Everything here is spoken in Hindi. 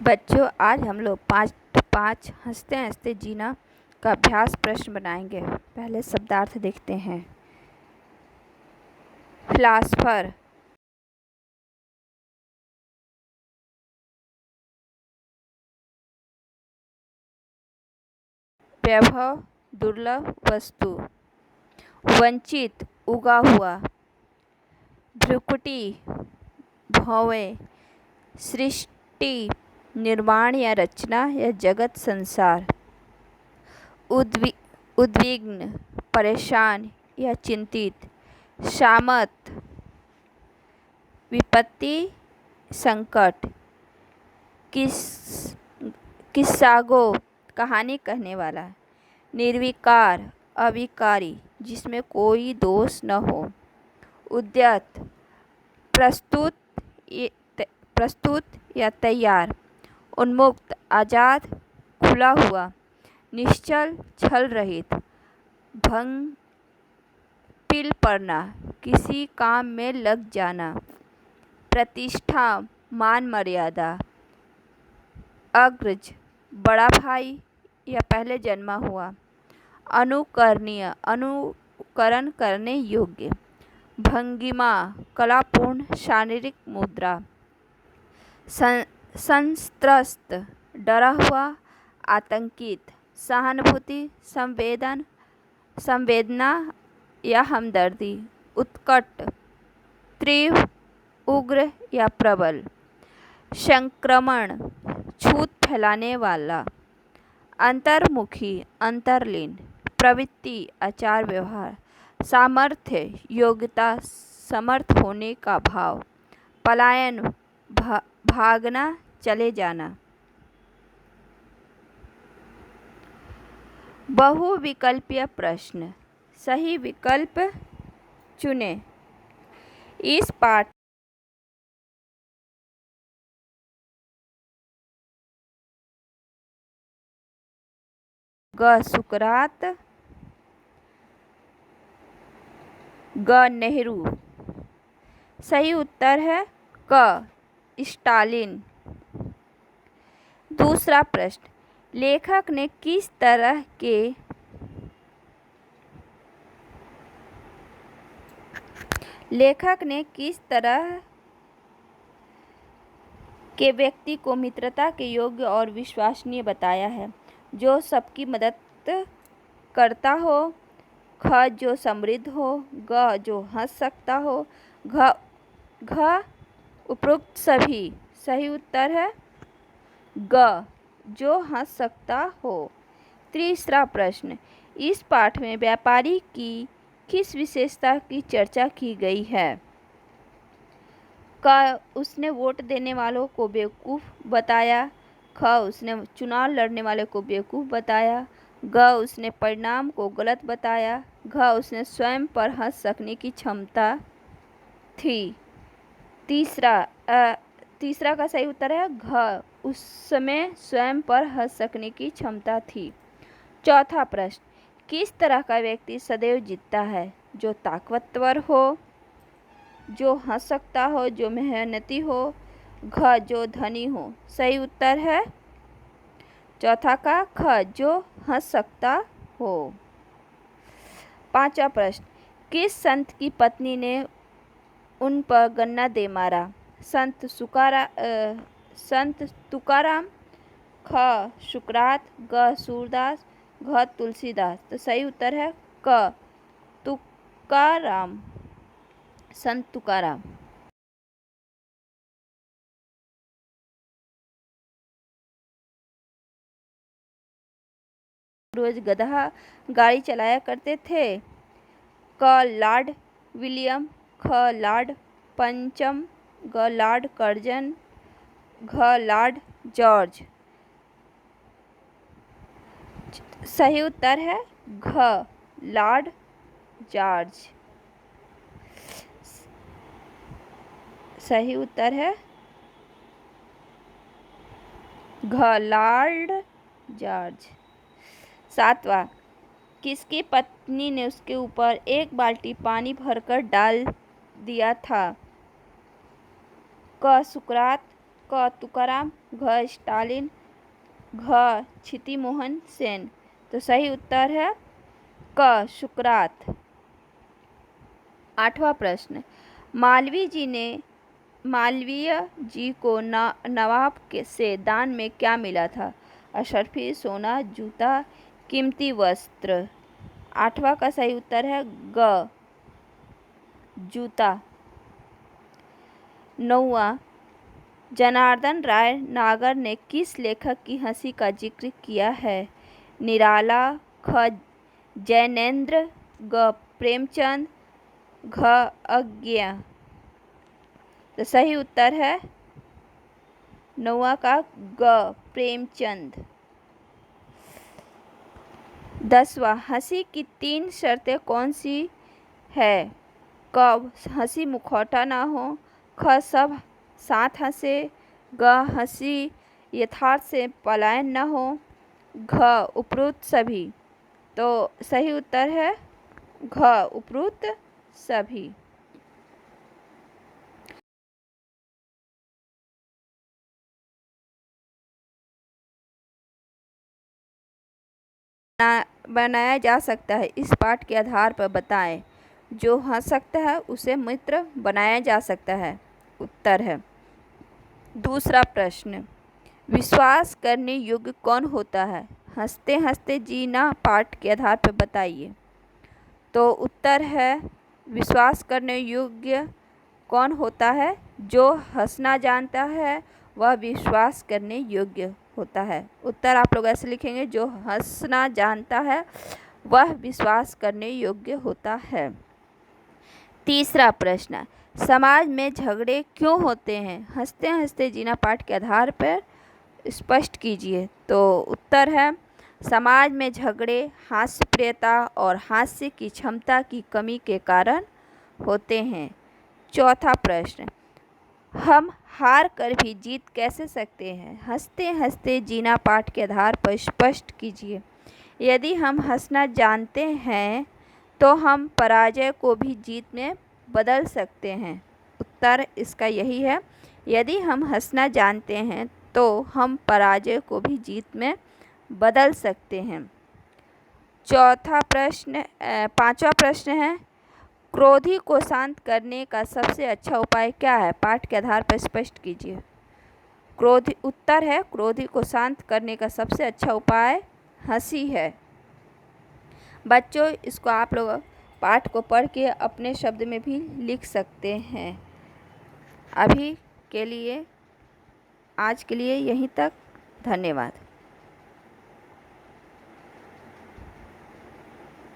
बच्चों, आज हम लोग पाँच पाँच हंसते हंसते जीना का अभ्यास प्रश्न बनाएंगे। पहले शब्दार्थ देखते हैं। फिलासफर, वैभव, दुर्लभ वस्तु। वंचित, उगा हुआ। भ्रुकुटी, भौवें। सृष्टि, निर्माण या रचना या जगत संसार। उद्विग्न, परेशान या चिंतित। शामत, विपत्ति, संकट। किस्सागो, कहानी कहने वाला। निर्विकार, अविकारी, जिसमें कोई दोष न हो। उद्यत, प्रस्तुत या तैयार। उन्मुक्त, आज़ाद, खुला हुआ। निश्चल, छल रहित। भंग, पिल पड़ना, किसी काम में लग जाना। प्रतिष्ठा, मान मर्यादा। अग्रज, बड़ा भाई या पहले जन्मा हुआ। अनुकरणीय, अनुकरण करने योग्य। भंगिमा, कलापूर्ण शारीरिक मुद्रा। संत्रस्त, डरा हुआ, आतंकित। सहानुभूति, संवेदना या हमदर्दी। उत्कट, तीव्र, उग्र या प्रबल। संक्रमण, छूत फैलाने वाला। अंतर्मुखी, अंतर्लीन। प्रवृत्ति, आचार व्यवहार। सामर्थ्य, योग्यता, समर्थ होने का भाव। पलायन, भागना, चले जाना। बहुविकल्पीय प्रश्न, सही विकल्प चुनें। इस पाठ ग सुकरात, ग नेहरू। सही उत्तर है क स्टालिन। दूसरा प्रश्न, लेखक ने किस तरह के व्यक्ति को मित्रता के योग्य और विश्वसनीय बताया है? जो सबकी मदद करता हो। ख, जो समृद्ध हो। ग, जो हंस सकता हो। घ, उपरोक्त सभी। सही उत्तर है ग, जो हंस सकता हो। तीसरा प्रश्न, इस पाठ में व्यापारी की किस विशेषता की चर्चा की गई है? क, उसने वोट देने वालों को बेवकूफ़ बताया। ख, उसने चुनाव लड़ने वाले को बेवकूफ़ बताया। ग, उसने परिणाम को गलत बताया। घ, उसने स्वयं पर हंस सकने की क्षमता थी। तीसरा का सही उत्तर है घ, उसमें स्वयं पर हंस सकने की क्षमता थी। चौथा प्रश्न, किस तरह का व्यक्ति सदैव जीतता है? जो ताकतवर हो। जो हंस सकता हो। जो मेहनती हो। घ, जो धनी हो। सही उत्तर है चौथा का ख, जो हंस सकता हो। पांचवा प्रश्न, किस संत की पत्नी ने उन पर गन्ना दे मारा? संत तुकाराम। ख, सुकरात। ग, सूरदास। घ, तुलसीदास। तो सही उत्तर है क, तुकाराम, संत तुकाराम। रोज गधा गाड़ी चलाया करते थे। क, लॉर्ड विलियम। ख, लॉर्ड पंचम। ग, लॉर्ड कर्जन। घ, लॉर्ड जॉर्ज। सही उत्तर है घ, लॉर्ड जॉर्ज। सही उत्तर है घ, लॉर्ड जॉर्ज। सातवां, किसकी पत्नी ने उसके ऊपर एक बाल्टी पानी भरकर डाल दिया था? क, सुकरात। क तुकाराम, घ स्टालिन, घ क्षितिमोहन सेन। तो सही उत्तर है क सुकरात। 8वां प्रश्न, मालवीय जी को नवाब से दान में क्या मिला था? अशरफी, सोना, जूता, कीमती वस्त्र। 8वां का सही उत्तर है ग जूता। 9वां, जनार्दन राय नागर ने किस लेखक की हंसी का जिक्र किया है? निराला, ख जैनेंद्र, ग प्रेमचंद, घ अज्ञेय। तो सही उत्तर है 9वां का ग प्रेमचंद। 10वां, हंसी की 3 शर्तें कौन सी है? क हंसी मुखौटा ना हो, ख सब साथ हंसे, ग हंसी यथार्थ से पलायन न हो, घ उपरोक्त सभी। तो सही उत्तर है घ उपरोक्त सभी। बनाया जा सकता है, इस पाठ के आधार पर बताएं। जो हंस सकता है उसे मित्र बनाया जा सकता है। उत्तर है। दूसरा प्रश्न, विश्वास करने योग्य कौन होता है? हंसते हंसते जीना पाठ के आधार पर बताइए। तो उत्तर है विश्वास करने योग्य कौन होता है? जो हंसना जानता है वह विश्वास करने योग्य होता है। उत्तर आप लोग ऐसे लिखेंगे, जो हंसना जानता है वह विश्वास करने योग्य होता है। तीसरा प्रश्न, समाज में झगड़े क्यों होते हैं? हंसते हंसते जीना पाठ के आधार पर स्पष्ट कीजिए। तो उत्तर है समाज में झगड़े हास्यप्रियता और हास्य की क्षमता की कमी के कारण होते हैं। चौथा प्रश्न, हम हार कर भी जीत कैसे सकते हैं? हंसते हंसते जीना पाठ के आधार पर स्पष्ट कीजिए। यदि हम हंसना जानते हैं तो हम पराजय को भी जीत में बदल सकते हैं। उत्तर इसका यही है, यदि हम हंसना जानते हैं तो हम पराजय को भी जीत में बदल सकते हैं। पांचवा प्रश्न है, क्रोधी को शांत करने का सबसे अच्छा उपाय क्या है? पाठ के आधार पर स्पष्ट कीजिए। उत्तर है क्रोधी को शांत करने का सबसे अच्छा उपाय हंसी है। बच्चों, इसको आप लोग पाठ को पढ़ के अपने शब्द में भी लिख सकते हैं। अभी के लिए, आज के लिए यहीं तक। धन्यवाद।